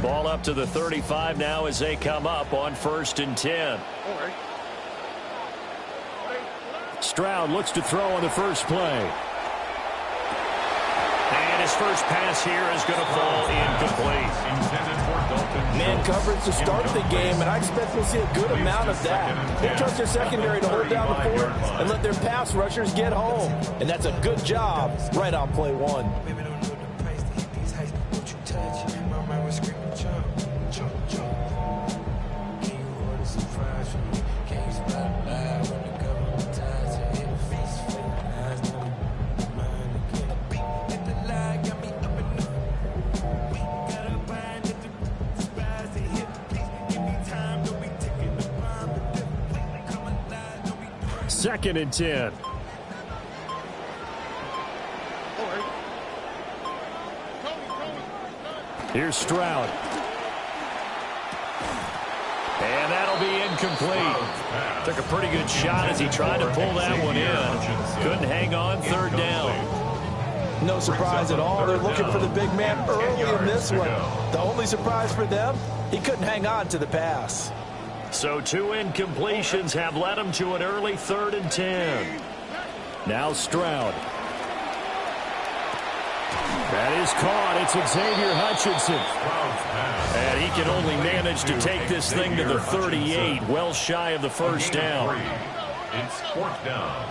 Ball up to the 35 now as they come up on 1st and 10. Stroud looks to throw on the first play. And his first pass here is going to fall incomplete. Man coverage to start the game, and I expect we'll see a good amount of that. They trust their secondary to hold down the fort and let their pass rushers get home. And that's a good job right on play one. Second and 10. Here's Stroud. And that'll be incomplete. Took a pretty good shot as he tried to pull that one in. Couldn't hang on. 3rd down. No surprise at all. They're looking for the big man early in this one. The only surprise for them, he couldn't hang on to the pass. So 2 incompletions have led him to an early 3rd and 10. Now Stroud. That is caught. It's Xavier Hutchinson. And he can only manage to take this thing to the 38, well shy of the 1st down. It's 4th down.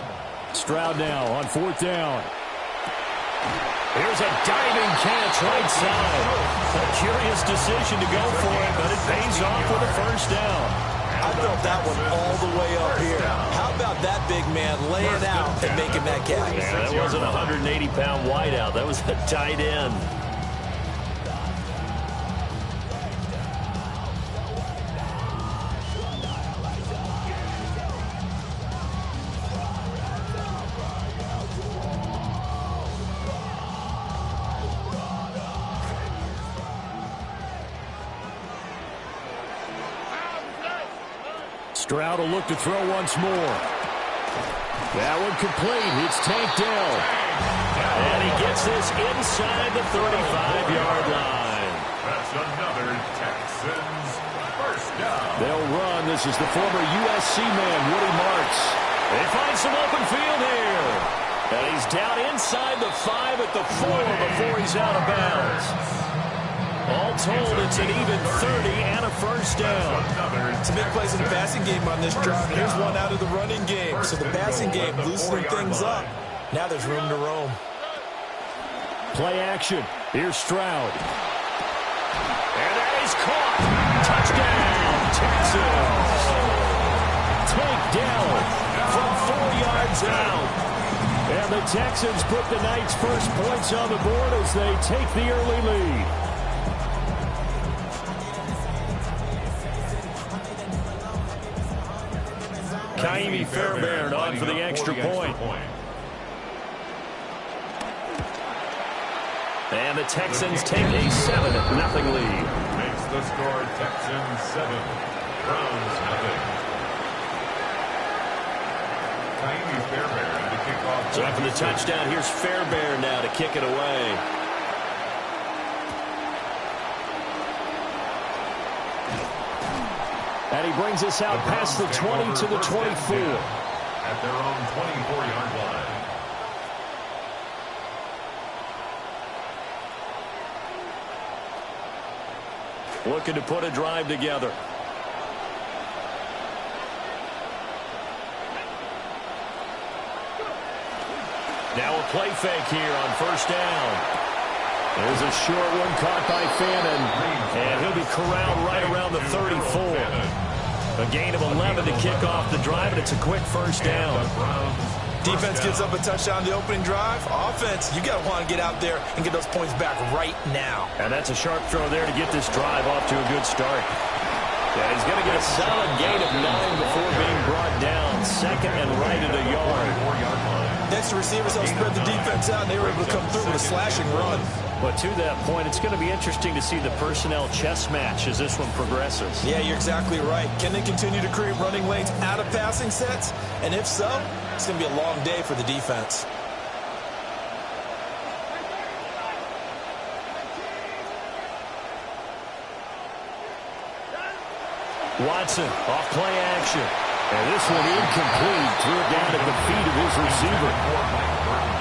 Stroud now on 4th down. Here's a diving catch right side. A curious decision to go for it, but it pays off for the 1st down. I felt that one all the way up here. How about that big man laying out and making that catch? Yeah, that wasn't a 180-pound wideout. That was a tight end. Stroud will look to throw once more. That one complete. It's Tank Dell. And he gets this inside the 35-yard line. That's another Texans 1st down. They'll run. This is the former USC man, Woody Marks. They find some open field here. And he's down inside the 5 at the 4 before he's out of bounds. All told, it's an even 30 and a 1st down. Some big plays in the passing game on this drive. Here's one out of the running game. So the passing game loosening things up. Now there's room to roam. Play action. Here's Stroud. And that is caught. Touchdown, Texans. Tank Dell from 4 yards out. And the Texans put the night's first points on the board as they take the early lead. Kaimi Fairbairn on for the extra point. And the Texans take a 7-0 lead. Makes the score Texans 7, Browns 0. Kaimi Fairbairn to kick off. So after the touchdown, here's Fairbairn now to kick it away. And he brings us out past the 20 to the 24. At their own 24-yard line. Looking to put a drive together. Now a play fake here on 1st down. There's a short one caught by Fannin, and he'll be corralled right around the 34. A gain of 11 to kick off the drive, and it's a quick 1st down. Defense gives up a touchdown the opening drive. Offense, you got to want to get out there and get those points back right now. And that's a sharp throw there to get this drive off to a good start. Yeah, he's going to get a solid gain of 9 before being brought down. 2nd and right at a yard. Next, the receivers help spread the defense out, and they were able to come through with a slashing run. But to that point, it's going to be interesting to see the personnel chess match as this one progresses. Yeah, you're exactly right. Can they continue to create running lanes out of passing sets? And if so, it's going to be a long day for the defense. Watson off play action. And this one incomplete. Threw it down at the feet of his receiver.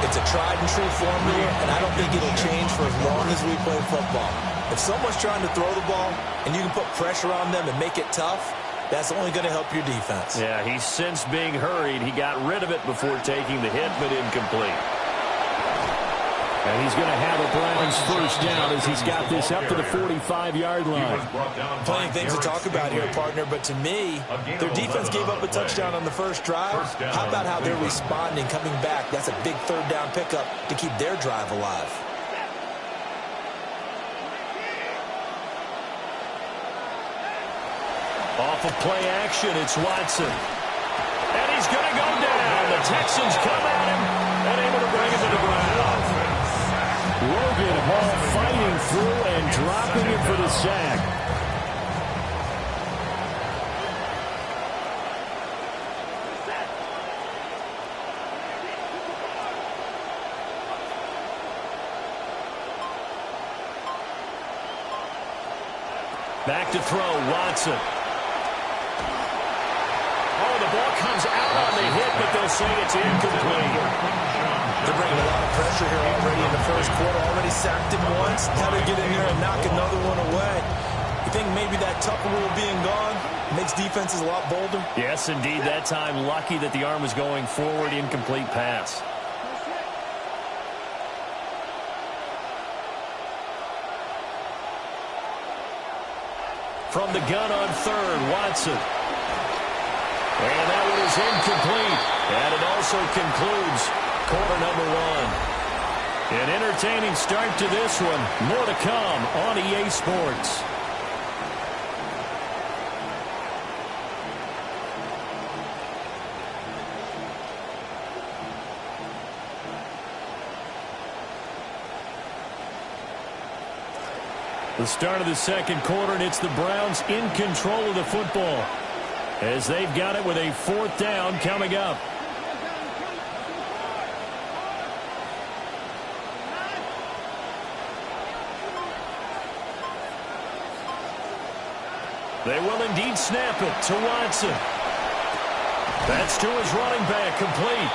It's a tried-and-true formula, and I don't think it'll change for as long as we play football. If someone's trying to throw the ball and you can put pressure on them and make it tough, that's only going to help your defense. Yeah, he's since being hurried. He got rid of it before taking the hit, but incomplete. And he's going to have a Browns first down as he's got this up to the 45-yard line. Plenty of things to talk about here, partner, but to me, their defense gave up a touchdown on the first drive. How about how they're responding, coming back? That's a big third down pickup to keep their drive alive. Off of play action, it's Watson. And he's going to go down. The Texans come at him and able to bring him to the ground. Logan Hall fighting through and dropping it for the sack. Back to throw, Watson. Oh, the ball comes out on the hit, but they'll say it's incomplete. They're bringing a lot of pressure here already in the first quarter. Already sacked him once. Had to get in there and knock another one away. You think maybe that Tucker rule being gone makes defenses a lot bolder? Yes, indeed. That time, lucky that the arm was going forward. Incomplete pass. From the gun on third, Watson. And that one is incomplete. And it also concludes quarter number one. An entertaining start to this one. More to come on EA Sports. The start of the second quarter, and it's the Browns in control of the football as they've got it with a fourth down coming up. They will indeed snap it to Watson. That's to his running back, complete.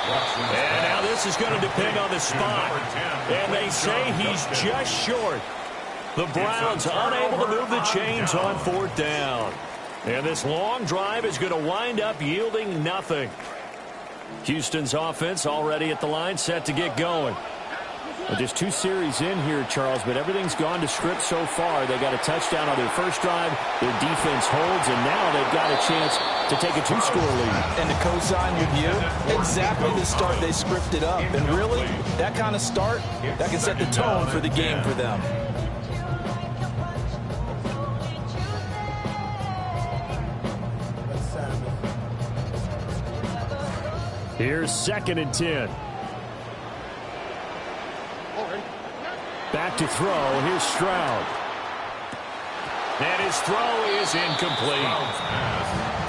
And now this is going to depend on the spot. And they say he's just short. The Browns unable to move the chains on fourth down. And this long drive is going to wind up yielding nothing. Houston's offense already at the line, set to get going. Well, just two series in here, Charles, but everything's gone to script so far. They got a touchdown on their first drive. Their defense holds, and now they've got a chance to take a two-score lead. And to co-sign with you, exactly the start they scripted up. And really, that kind of start, that can set the tone for the game for them. Here's 2nd and 10. Back to throw. Here's Stroud. And his throw is incomplete.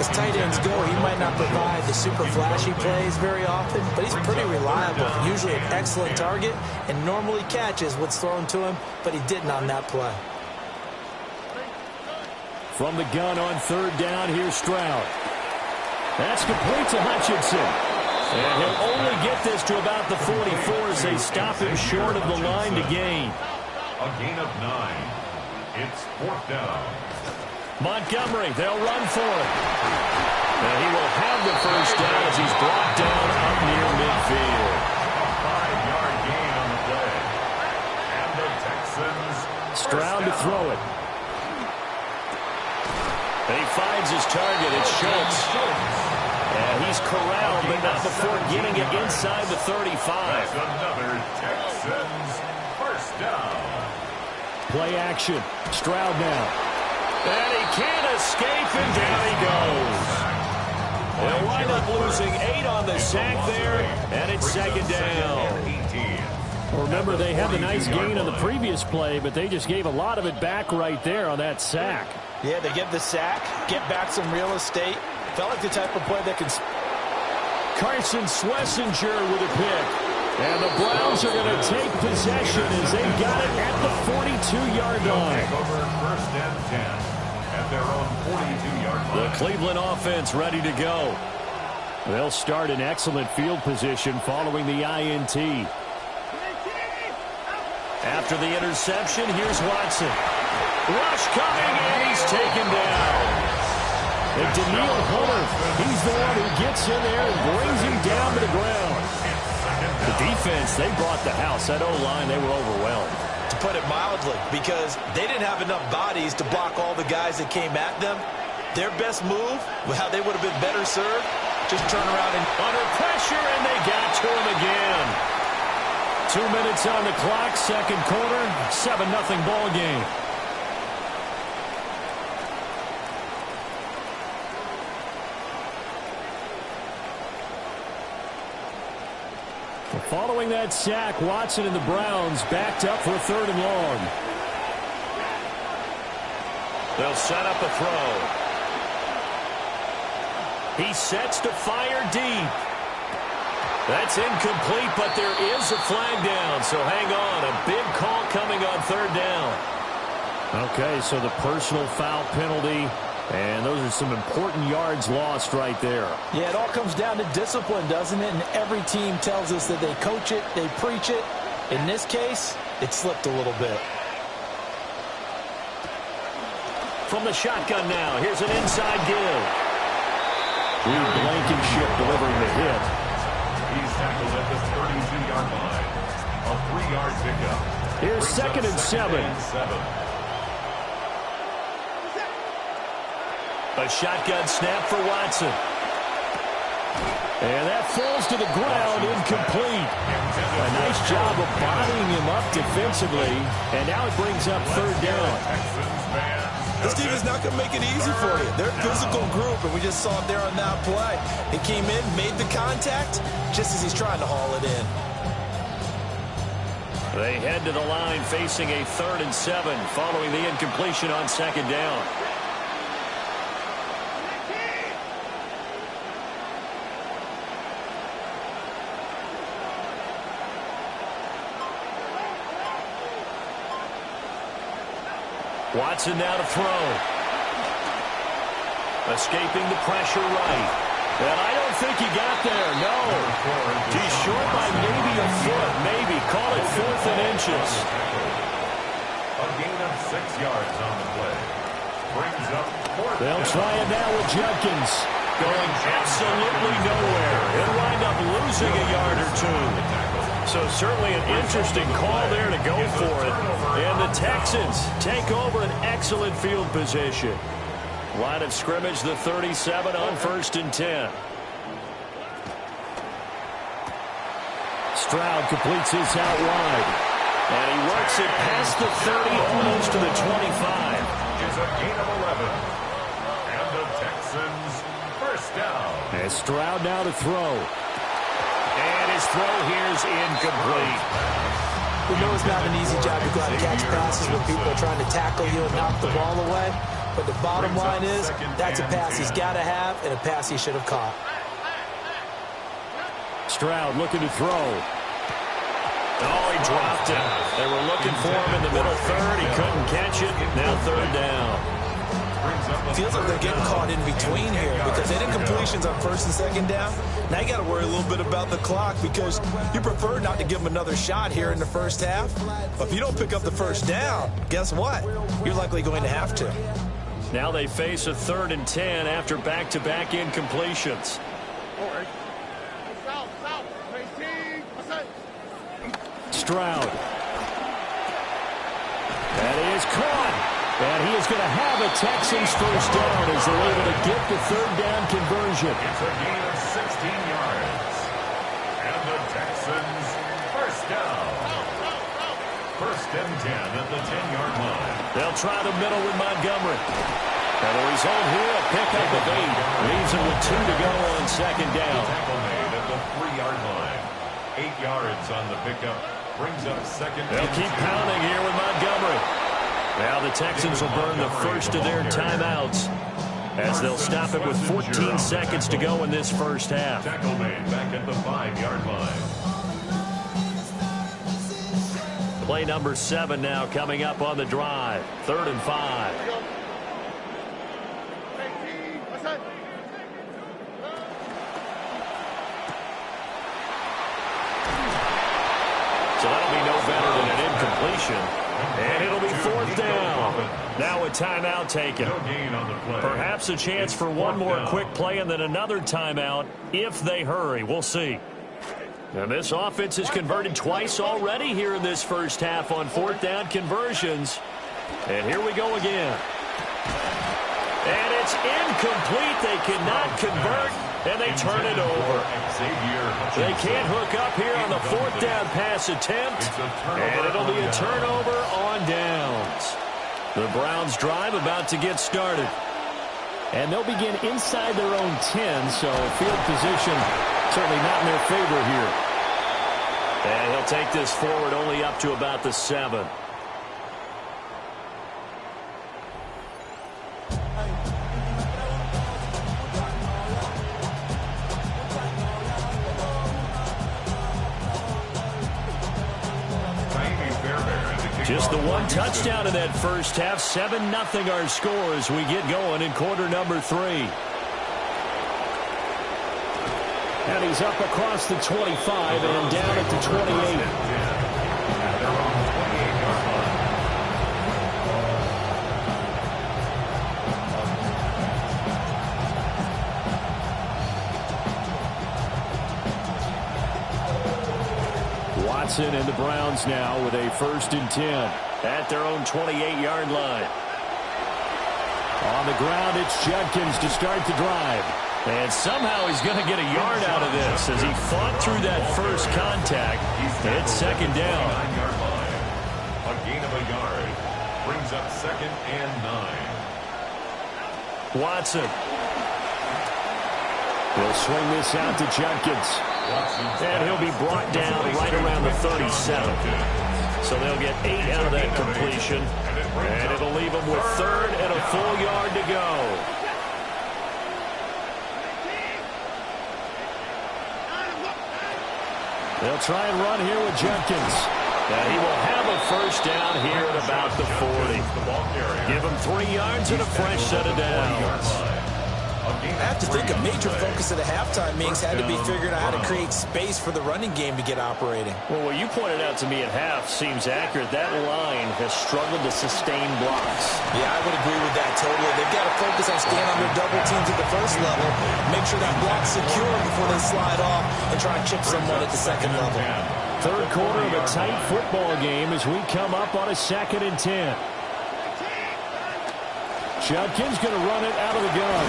As tight ends go, he might not provide the super flashy plays very often, but he's pretty reliable. Usually an excellent target and normally catches what's thrown to him, but he didn't on that play. From the gun on third down, here's Stroud. That's complete to Hutchinson. And he'll only get this to about the 44 as they stop him short of the line to gain. A gain of 9. It's fourth down. Montgomery, they'll run for it. And he will have the first down as he's brought down up near midfield. A 5-yard gain on the play. And the Texans. Stroud to throw it. And he finds his target. It's Schultz. And he's corralled, but not before getting it inside the 35. That's another Texans first down. Play action. Stroud now. And he can't escape, and down he goes. They'll wind up losing 8 on the sack there, and it's second down. Remember, they had the nice gain on the previous play, but they just gave a lot of it back right there on that sack. Yeah, they get the sack, get back some real estate. Felt like the type of play that can... Carson Schlesinger with a pick. And the Browns are going to take possession as they've got it at the 42-yard line. Over first and 10. at their own 42-yard line. The Cleveland offense ready to go. They'll start in excellent field position following the INT. After the interception, here's Watson. Rush coming, and he's taken down. And Daniil Hunter, he's the one who gets in there and brings him down to the ground. The defense, they brought the house. That O-line, they were overwhelmed. To put it mildly, because they didn't have enough bodies to block all the guys that came at them. Their best move, how they would have been better served, just turn around and under pressure, and they got to him again. 2 minutes on the clock, second quarter, 7-0 ball game. Following that sack, Watson and the Browns backed up for 3rd and long. They'll set up a throw. He sets to fire deep. That's incomplete, but there is a flag down, so hang on. A big call coming on 3rd down. Okay, so the personal foul penalty, and those are some important yards lost right there. Yeah, it all comes down to discipline, doesn't it? And every team tells us that they coach it, they preach it. In this case, it slipped a little bit. From the shotgun now, here's an inside give. Reed Blankenship delivering the hit. He's tackled at the 32-yard line. A 3-yard pickup. Here's second and 7. A shotgun snap for Watson. And that falls to the ground, incomplete. A nice job of bodying him up defensively. And now it brings up 3rd down. This team is not going to make it easy for you. They're a physical group, and we just saw it there on that play. He came in, made the contact, just as he's trying to haul it in. They head to the line facing a 3rd and 7 following the incompletion on 2nd down. Watson now to throw. Escaping the pressure right. And I don't think he got there, no. He's short by maybe a foot, maybe. Call it 4th and inches. A gain of 6 yards on the play. Brings up 4th. They'll try it now with Judkins. Going absolutely nowhere. He'll wind up losing a yard or 2. So certainly an interesting call there to go for it. And the Texans take over an excellent field position. Line of scrimmage, the 37 on 1st and 10. Stroud completes his out wide. And he works it past the 30, almost to the 25. Is a gain of 11. And the Texans first down. And Stroud now to throw. And his throw here is incomplete. We know it's not an easy job to go out and catch passes when people are trying to tackle you and knock the ball away. But the bottom line is, that's a pass he's got to have and a pass he should have caught. Stroud looking to throw. Oh, he dropped it. They were looking for him in the middle 3rd. He couldn't catch it. Now 3rd down. Feels like they're getting caught in between here because they did completions on 1st and 2nd down. Now you got to worry a little bit about the clock because you prefer not to give them another shot here in the first half. But if you don't pick up the 1st down, guess what? You're likely going to have to. Now they face a 3rd and 10 after back-to-back incompletions. Stroud. And he is caught. And he is going to have a Texans first down as they're able to get the 3rd down conversion. It's a gain of 16 yards. And the Texans first down. 1st and 10 at the 10-yard line. They'll try the middle with Montgomery. And the result here, a pickup of 8. Leaves him with 2 to go on 2nd down. Tackle made at the 3-yard line. 8 yards on the pickup. Brings up 2nd. They'll keep pounding here with Montgomery. Now the Texans will burn the first of their timeouts as they'll stop it with 14 seconds to go in this first half. Tackle made back at the 5-yard line. Play number 7 now coming up on the drive. 3rd and 5. So that'll be no better than an incompletion. And it'll be 4th down. Now a timeout taken. Perhaps a chance for one more quick play and then another timeout if they hurry. We'll see. And this offense has converted twice already here in this first half on 4th down conversions. And here we go again. And it's incomplete. They cannot convert, and they turn it over. They can't hook up here on the 4th down pass attempt, and it'll be a turnover on downs. The Browns drive about to get started. And they'll begin inside their own 10, so field position certainly not in their favor here. And he'll take this forward only up to about the 7. Just the one touchdown in that first half. 7-0 our score as we get going in quarter number 3. And he's up across the 25 and down at the 28. Watson and the Browns now with a 1st and 10 at their own 28-yard line. On the ground, it's Judkins to start the drive. And somehow he's going to get a yard out of this as he fought through that first contact. It's 2nd down. A gain of a yard brings up 2nd and 9. Watson. He'll swing this out to Judkins. And he'll be brought down right around the 37. So they'll get 8 out of that completion. And it'll leave them with 3rd and a full yard to go. They'll try and run here with Judkins. And he will have a 1st down here at about the 40. Give him 3 yards and a fresh set of downs. I have to think a major focus of the halftime meetings had to be figuring out how to create space for the running game to get operating. Well, what you pointed out to me at half seems accurate. That line has struggled to sustain blocks. Yeah, I would agree with that totally. They've got to focus on staying on their double teams at the first level, make sure that block's secure before they slide off and try and chip someone at the 2nd level. 3rd quarter of a tight football game as we come up on a 2nd and 10. Judkins going to run it out of the gun.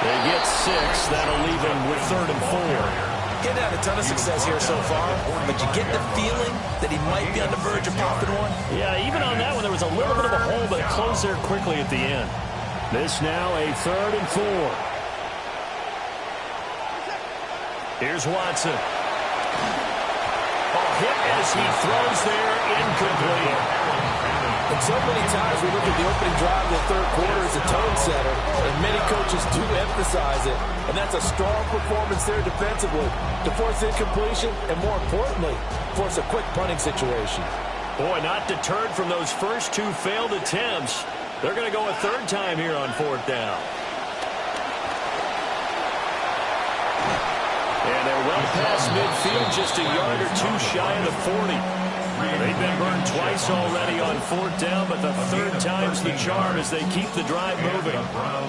They get 6. That'll leave him with 3rd and 4. Getting had a ton of success here so far, but you get the feeling that he might be on the verge of popping one. Yeah, even on that one, there was a little bit of a hole, but it closed there quickly at the end. This now a 3rd and 4. Here's Watson. Oh, hit as he throws there, incomplete. And so many times we look at the opening drive of the 3rd quarter as a tone setter, and many coaches do emphasize it. And that's a strong performance there defensively to force incompletion and, more importantly, force a quick punting situation. Boy, not deterred from those first 2 failed attempts. They're going to go a 3rd time here on 4th down. And they're well past midfield, just a yard or 2 shy of the 40. They've been burned twice already on 4th down, but the 3rd time's the charm as they keep the drive moving.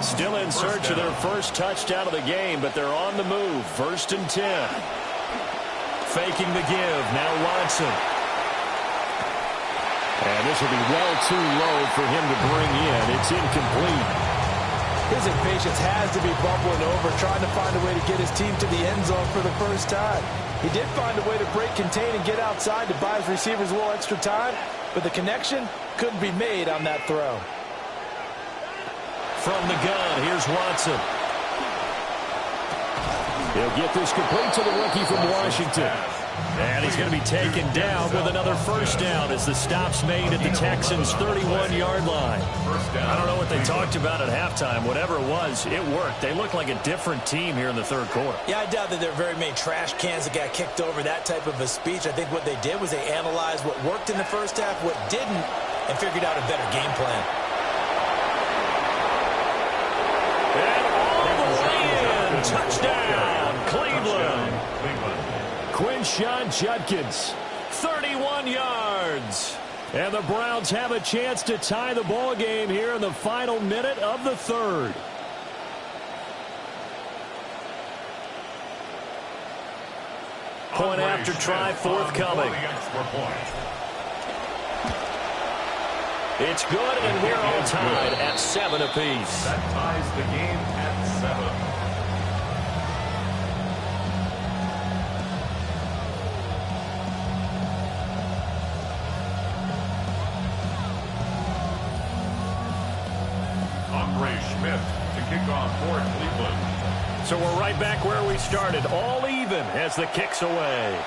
Still in search of their first touchdown of the game, but they're on the move. 1st and 10. Faking the give. Now Watson. And this will be well too low for him to bring in. It's incomplete. His impatience has to be bubbling over, trying to find a way to get his team to the end zone for the first time. He did find a way to break contain and get outside to buy his receivers a little extra time, but the connection couldn't be made on that throw. From the gun, here's Watson. He'll get this complete to the rookie from Washington. And he's going to be taken down with another 1st down as the stop's made at the Texans' 31-yard line. I don't know what they talked about at halftime. Whatever it was, it worked. They look like a different team here in the 3rd quarter. Yeah, I doubt that there are very many trash cans that got kicked over that type of a speech. I think what they did was they analyzed what worked in the first half, what didn't, and figured out a better game plan. And Touchdown, Cleveland. Quinshon Judkins, 31 yards. And the Browns have a chance to tie the ball game here in the final minute of the third. Point after try forthcoming. It's good, and we're all tied at 7 apiece. That ties the game at 7. Andre Schmidt to kick off for Cleveland. So we're right back where we started, all even as the kick's away.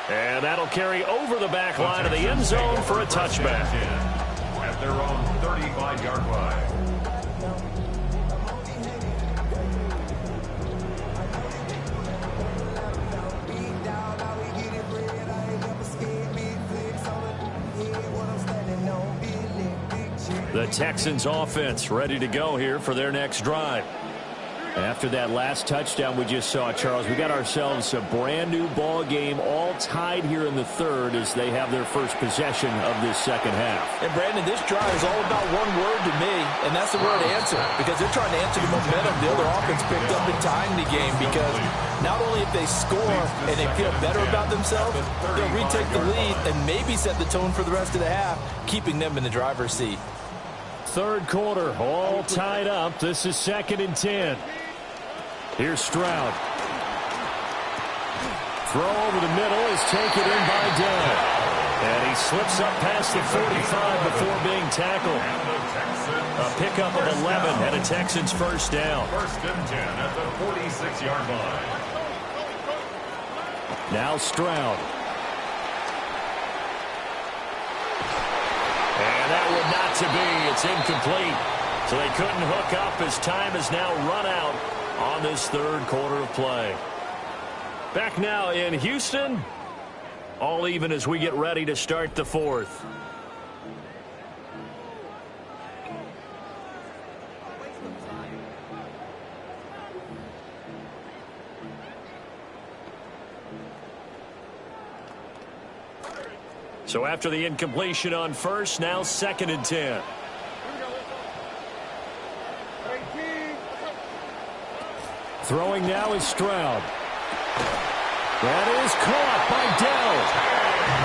And that'll carry over the back line of the end zone for a touchback. At their own 35-yard line. The Texans offense ready to go here for their next drive. After that last touchdown we just saw, Charles, we got ourselves a brand new ball game, all tied here in the third as they have their first possession of this second half. And Brandon, this drive is all about one word to me, and that's the word answer, because they're trying to answer the momentum the other offense picked up in tying the game, because not only if they score and they feel better about themselves, they'll retake the lead and maybe set the tone for the rest of the half, keeping them in the driver's seat. Third quarter, all tied up. This is 2nd and 10. Here's Stroud. Throw over the middle is taken in by Dell. And he slips up past the 45 before being tackled. A pickup of 11 and a Texans first down. 1st and 10 at the 46-yard line. Now Stroud. And that would not to be. It's incomplete. So they couldn't hook up as time has now run out on this third quarter of play. Back now in Houston. All even as we get ready to start the fourth. So after the incompletion on first, now 2nd and 10. Throwing now is Stroud. That is caught by Dell.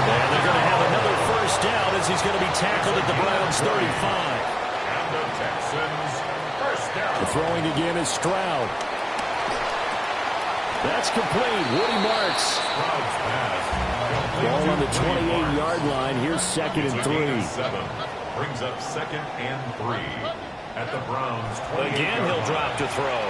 And they're going to have another first down as he's going to be tackled at the Browns 35. And the Texans first down. The throwing again is Stroud. That's complete. Woody Marks. Stroud's pass. Ball on the 28-yard line. Here's 2nd and 3. Brings up 2nd and 3 at the Browns 28. Again, he'll drop to throw.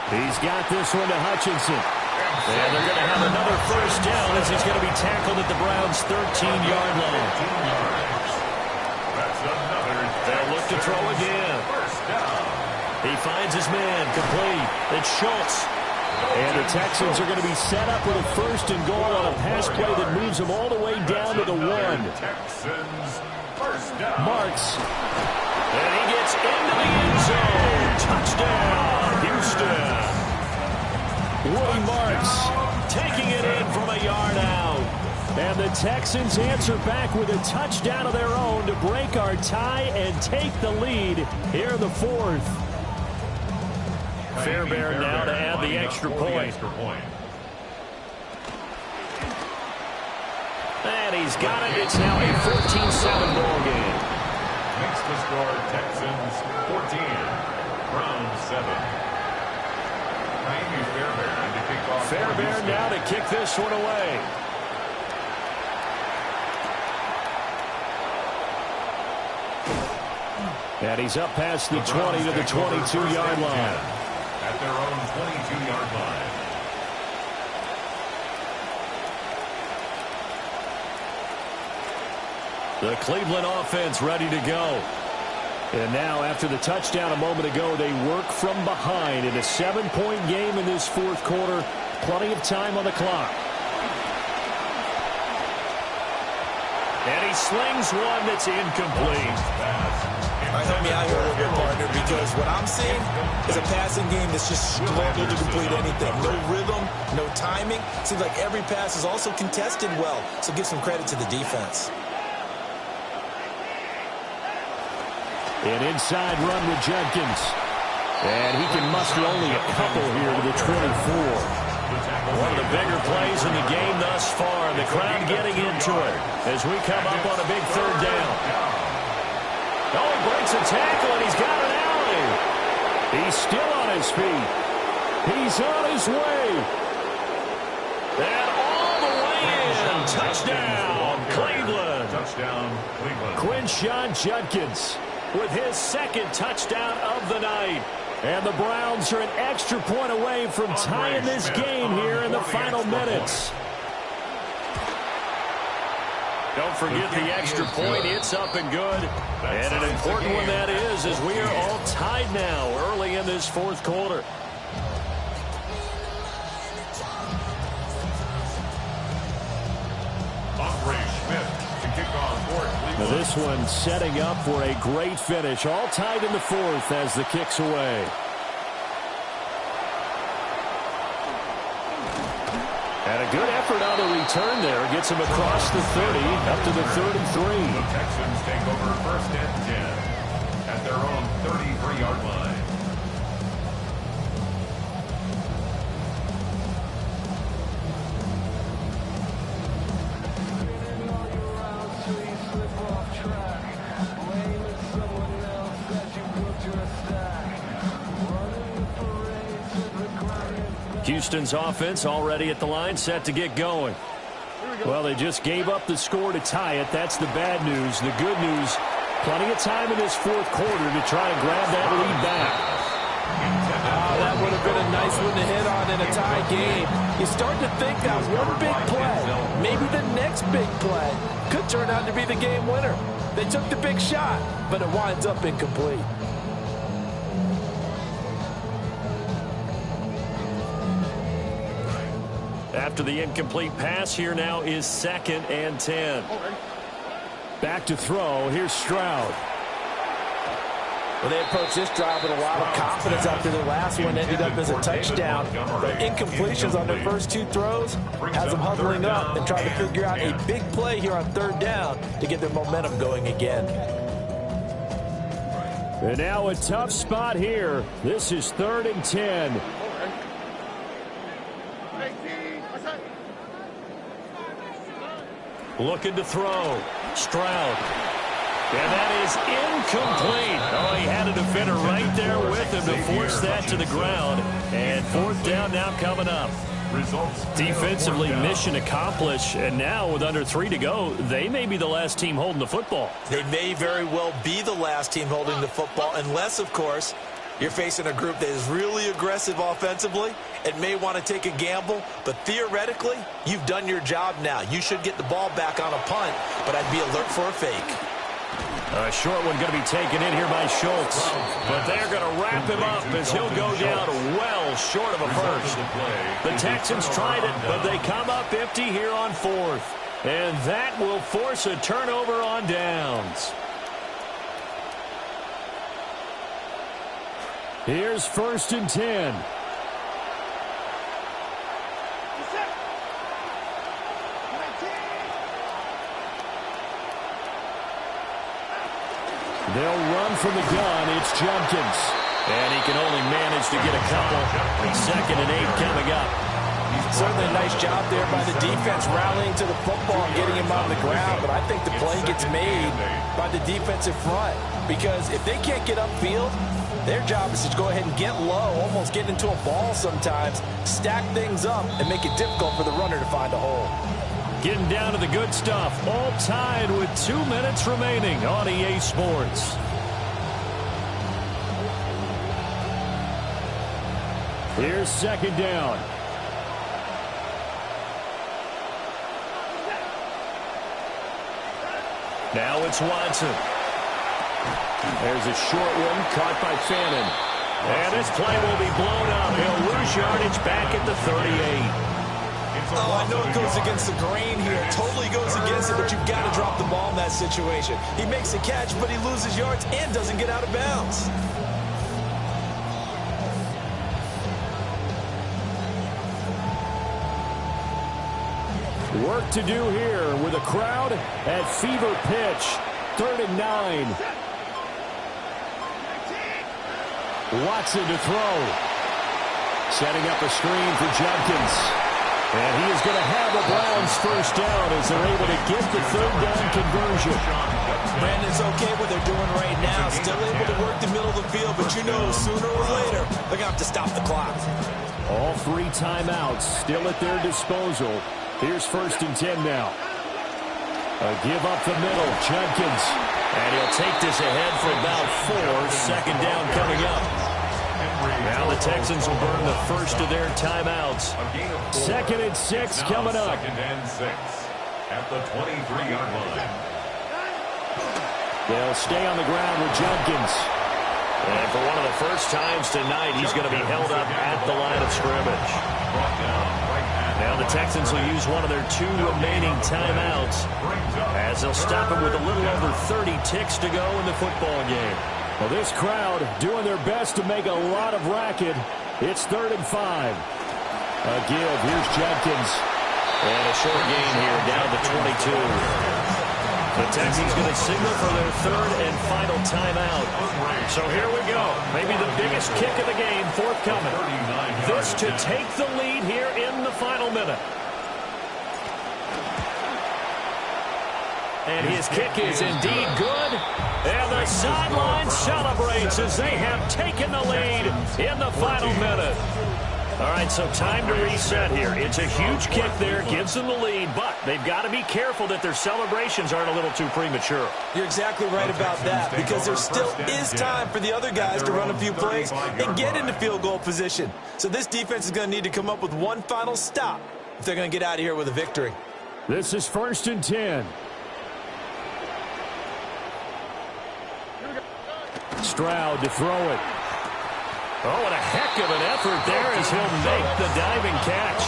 He's got this one to Hutchinson. And they're going to have another first down as he's going to be tackled at the Browns' 13-yard line. That's another. They'll look to throw again. First down. He finds his man complete. It's Schultz. And the Texans are going to be set up with a 1st and goal on a pass play that moves them all the way down to the 1. Texans first down. Marks. And he gets into the end zone. Touchdown, Houston. Woody Marks taking it in from a yard out. And the Texans answer back with a touchdown of their own to break our tie and take the lead here in the fourth. Fairbairn now to add the extra point. And he's got it. It's now a 14-7 ball game. Makes the score Texans 14, Browns 7. Fairbairn to kick off. Fairbairn now to kick this one away. And he's up past the 20 to the 22-yard line. At their own 22-yard line. The Cleveland offense ready to go. And now, after the touchdown a moment ago, they work from behind in a 7-point game in this fourth quarter. Plenty of time on the clock. And he slings one that's incomplete. Help me out here a little bit, partner, because what I'm seeing is a passing game that's just struggled to complete anything. No rhythm, no timing. Seems like every pass is also contested well, so give some credit to the defense. An inside run with Jenkins. And he can muster only a couple here to the 24. One of the bigger plays in the game thus far. The crowd getting into it as we come up on a big third down. Oh, he breaks a tackle, and he's got an alley. He's still on his feet. He's on his way. And all the way in. Touchdown, Cleveland. Touchdown, Cleveland. Quinshon Judkins with his second touchdown of the night. And the Browns are an extra point away from tying this game here in the final minutes. Don't forget the extra point. It's up and good. And an important one that is, as we are all tied now early in this fourth quarter. Now this one setting up for a great finish. All tied in the fourth as the kick's away. And a good effort on the return there. Gets him across the 30, up to the 33. The Texans take over first and 10 at their own 33-yard line. Houston's offense already at the line, set to get going. Well, they just gave up the score to tie it. That's the bad news. The good news, plenty of time in this fourth quarter to try and grab that lead back. That would have been a nice one to hit on in a tie game. You start to think that one big play, maybe the next big play, could turn out to be the game winner. They took the big shot, but it winds up incomplete. After the incomplete pass, here now is 2nd and 10. Back to throw. Here's Stroud. Well, they approached this drive with a lot of confidence after their last one ended up as a touchdown. The incompletions on their first two throws has them huddling up and trying to figure out a big play here on third down to get their momentum going again. And now a tough spot here. This is 3rd and 10. Looking to throw. Stroud. And that is incomplete. Oh, he had a defender right there with him to force that to the ground. And 4th down now coming up. Defensively, mission accomplished. And now with under 3 to go, they may be the last team holding the football. They may very well be the last team holding the football, unless, of course, you're facing a group that is really aggressive offensively and may want to take a gamble, but theoretically, you've done your job now. You should get the ball back on a punt, but I'd be alert for a fake. A short one going to be taken in here by Schultz, but they're going to wrap him up as he'll go down well short of a first. The Texans tried it, but they come up empty here on 4th, and that will force a turnover on downs. Here's 1st and 10. They'll run from the gun. It's Jenkins. And he can only manage to get a couple. 2nd and 8 coming up. Certainly a nice job there by the defense rallying to the football and getting him on the ground, but I think the play gets made by the defensive front, because if they can't get upfield, their job is to go ahead and get low, almost get into a ball sometimes, stack things up, and make it difficult for the runner to find a hole. Getting down to the good stuff. All tied with 2 minutes remaining on EA Sports. Here's 2nd down. Now it's Watson. There's a short one caught by Fannin. And this play will be blown up. He'll lose yardage back at the 38. Oh, I know it goes against the grain here. It totally goes against it, but you've got to drop the ball in that situation. He makes a catch, but he loses yards and doesn't get out of bounds. Work to do here with a crowd at fever pitch. 3rd and 9. Watson to throw. Setting up a screen for Judkins. And he is going to have the Browns first down as they're able to get the 3rd down conversion. Brandon's okay what they're doing right now. Still able to work the middle of the field, but you know sooner or later they're going to have to stop the clock. All 3 timeouts still at their disposal. Here's 1st and 10 now. A give up the middle. Judkins. And he'll take this ahead for about 4. 2nd down coming up. Now the Texans will burn the first of their timeouts. 2nd and 6 coming up. 2nd and 6 at the 23-yard line. They'll stay on the ground with Judkins. And for one of the first times tonight, he's going to be held up at the line of scrimmage. Now the Texans will use one of their 2 remaining timeouts as they'll stop him with a little over 30 ticks to go in the football game. Well, this crowd doing their best to make a lot of racket. It's 3rd and 5. A give. Here's Judkins. And a short gain here down to 22. The Texans going to signal for their 3rd and final timeout. So here we go. Maybe the biggest kick of the game forthcoming. This to take the lead here in the final minute. And his kick is indeed good. And the sideline celebrates as they have taken the lead in the final minute. All right, so time to reset here. It's a huge kick there, gives them the lead, but they've got to be careful that their celebrations aren't a little too premature. You're exactly right about that, because there still is time for the other guys to run a few plays and get into field goal position. So this defense is going to need to come up with one final stop if they're going to get out of here with a victory. This is 1st and 10. Stroud to throw it. Oh, and a heck of an effort there as he'll make the diving catch.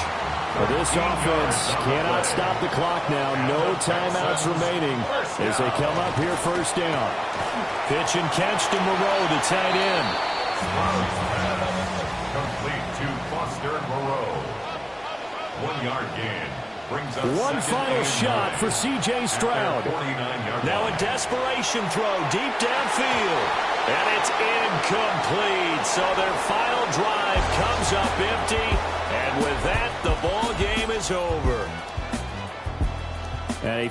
Well, this offense cannot stop the clock now. No timeouts remaining as they come up here 1st down. Pitch and catch to Moreau, the tight end. Complete to Foster Moreau. 1-yard gain. One final shot for C.J. Stroud. Now a desperation throw deep downfield. And it's incomplete. So their final drive comes up empty. And with that, the ball game is over. And a